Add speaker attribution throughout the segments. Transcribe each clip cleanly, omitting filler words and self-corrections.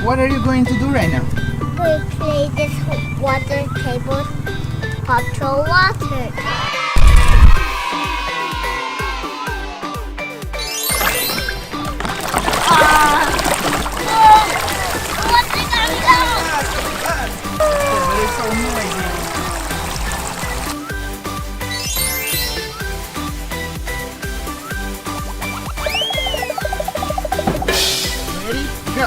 Speaker 1: what are you going to do right now?
Speaker 2: We play this water table, control water.
Speaker 1: But it's so noisy. Ready? Go.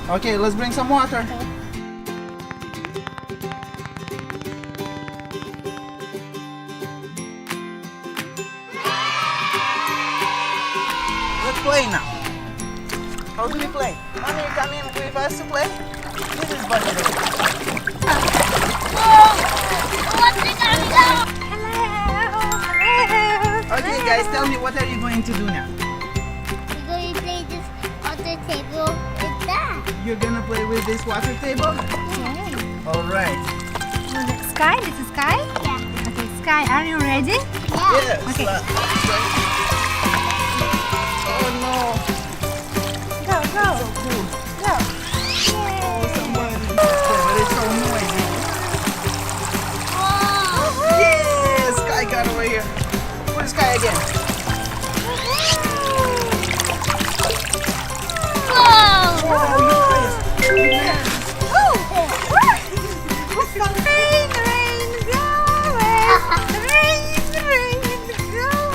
Speaker 1: Okay, let's bring some water. Let's play now. How do we play? Mommy, come in with us to play. This is Bunny. Okay, guys, tell me, what are you going to do now?
Speaker 2: We're going to play this water table with that.
Speaker 1: You're gonna play with this water table?
Speaker 2: Okay.
Speaker 1: All right.
Speaker 3: Sky, this is Sky?
Speaker 2: Yeah.
Speaker 3: Okay, Sky, are you ready?
Speaker 2: Yeah.
Speaker 1: Yes.
Speaker 3: Okay.
Speaker 1: Oh no.
Speaker 3: Go, go.
Speaker 1: So cool.
Speaker 3: Go.
Speaker 1: Oh, somebody. But it's so noisy.
Speaker 2: Whoa.
Speaker 1: Yeah, Sky got over here. Where's Sky again?
Speaker 2: Whoa.
Speaker 1: Oh, you guys.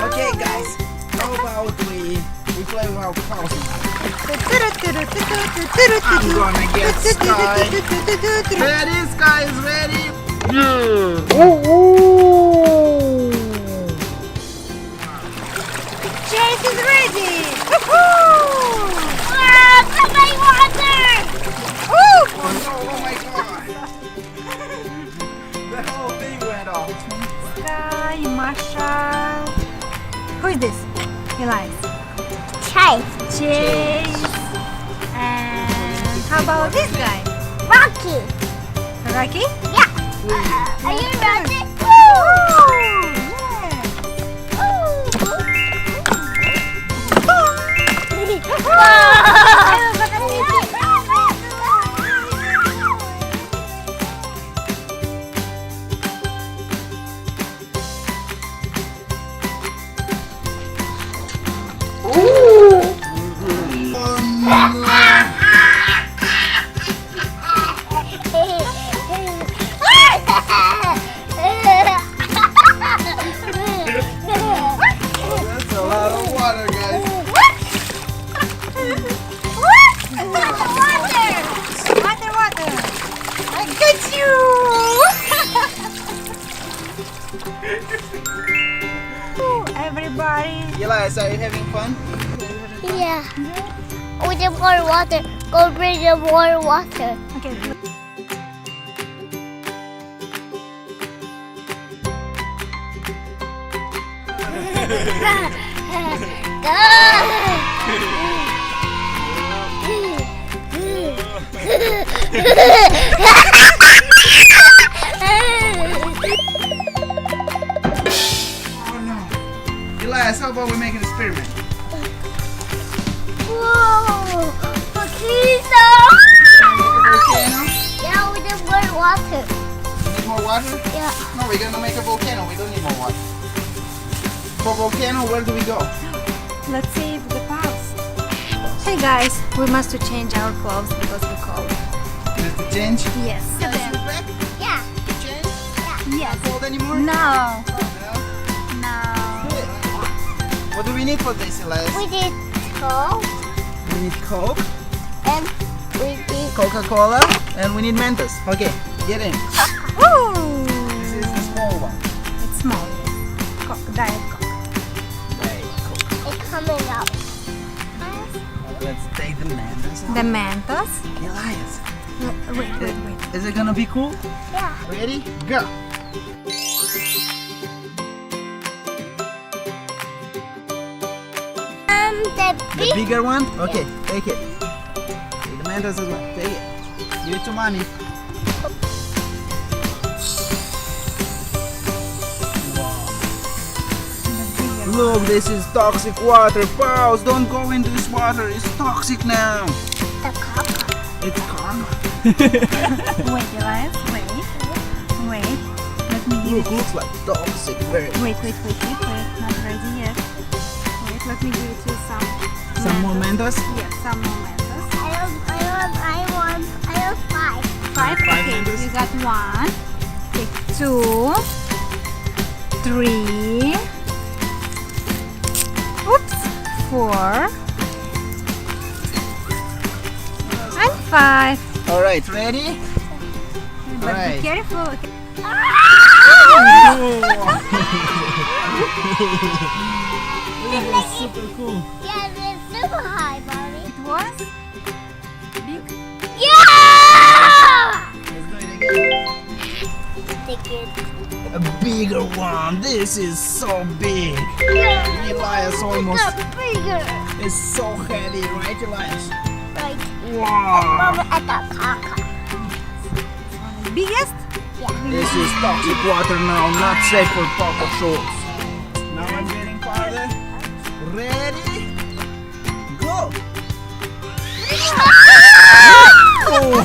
Speaker 1: Okay, guys. How about we play without pausing? I'm gonna get Sky. Ready? Sky is ready.
Speaker 3: Chase is ready!
Speaker 2: Somebody water.
Speaker 1: Oh no! Oh my god! The whole thing went off.
Speaker 3: Sky, Masha. Who is this? Elias.
Speaker 2: Chase.
Speaker 3: Chase. And how about this guy?
Speaker 2: Rocky.
Speaker 3: Rocky?
Speaker 2: Yeah. Are you ready?
Speaker 1: That's a lot of water, guys.
Speaker 3: Water. I got you! Everybody.
Speaker 1: Elias, are you having fun?
Speaker 2: Yeah. With the more water. Go bring the more water.
Speaker 3: Okay.
Speaker 1: Oh no. Elias, how about we make an experiment?
Speaker 2: Whoa! Volcano!
Speaker 1: Volcano?
Speaker 2: Yeah, with the more water.
Speaker 1: Need more water?
Speaker 2: Yeah.
Speaker 1: No, we're gonna make a volcano. We don't need more water. For volcano, where do we go?
Speaker 3: Let's save the pubs. Hey guys, we must change our clothes because we're cold.
Speaker 1: Just to change?
Speaker 3: Yes.
Speaker 1: Guys, you back?
Speaker 2: Yeah.
Speaker 1: To change?
Speaker 3: Yes.
Speaker 1: Cold anymore?
Speaker 3: No.
Speaker 1: No?
Speaker 3: No.
Speaker 1: Good. What do we need for this, Elias?
Speaker 2: We did Coke
Speaker 1: We need Coke,
Speaker 2: and we did
Speaker 1: Coca-Cola, and we need Mentos. Okay, get in.
Speaker 3: Woo!
Speaker 1: This is the small one.
Speaker 3: It's small. Coke, Diet Coke.
Speaker 1: Right, Coke.
Speaker 2: it coming out.
Speaker 1: Let's take the Mentos.
Speaker 3: The Mentos.
Speaker 1: Elias,
Speaker 3: Wait.
Speaker 1: is it gonna be cool?
Speaker 2: Yeah.
Speaker 1: Ready? Go. The
Speaker 2: The
Speaker 1: bigger one? Okay, take it. Take the Mentos as well. Take it. Give it to mommy. Look, this is toxic water. Pause, don't go into this water. It's toxic now.
Speaker 2: The cup.
Speaker 1: It's karma.
Speaker 3: Wait, Elias, wait. Wait. Let me give
Speaker 1: Look,
Speaker 3: it.
Speaker 1: looks like toxic. Very.
Speaker 3: Wait. Not ready yet. Wait, let me give it to
Speaker 1: Some more Mentos?
Speaker 3: Yes, some more Mentos.
Speaker 2: I want 5.
Speaker 3: 5?
Speaker 1: Five
Speaker 3: Okay,
Speaker 1: Mentos.
Speaker 3: you got 1. Okay, 2. 3. Oops. 4. And 5.
Speaker 1: All right, ready?
Speaker 3: But
Speaker 1: Right.
Speaker 3: be careful. Okay.
Speaker 1: This is super cool.
Speaker 2: Yeah, it's super high, Mommy.
Speaker 3: It was big.
Speaker 2: Yeah!
Speaker 1: Let's do it again.
Speaker 2: Take it.
Speaker 1: A bigger one. This is so big.
Speaker 2: Yeah.
Speaker 1: Elias almost.
Speaker 2: It's bigger.
Speaker 1: It's so heavy, right, Elias?
Speaker 2: Like,
Speaker 1: Wow.
Speaker 2: Mama at the caca.
Speaker 3: Biggest?
Speaker 1: This is toxic water now, not safe for Papa Schultz. Now I'm getting farther. Ready? Go! Oh,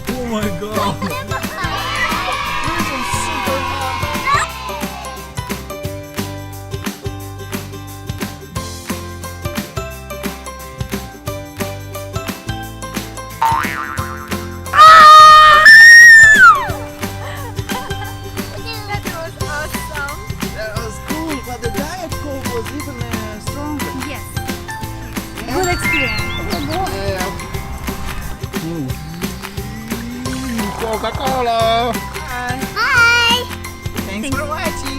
Speaker 1: oh my god. This is super hot.
Speaker 3: That was awesome.
Speaker 1: That was cool, but the Diet Coke was even stronger.
Speaker 3: Yes. Good experience.
Speaker 1: Yeah. Coca-Cola.
Speaker 2: Hi!
Speaker 1: Thanks for watching.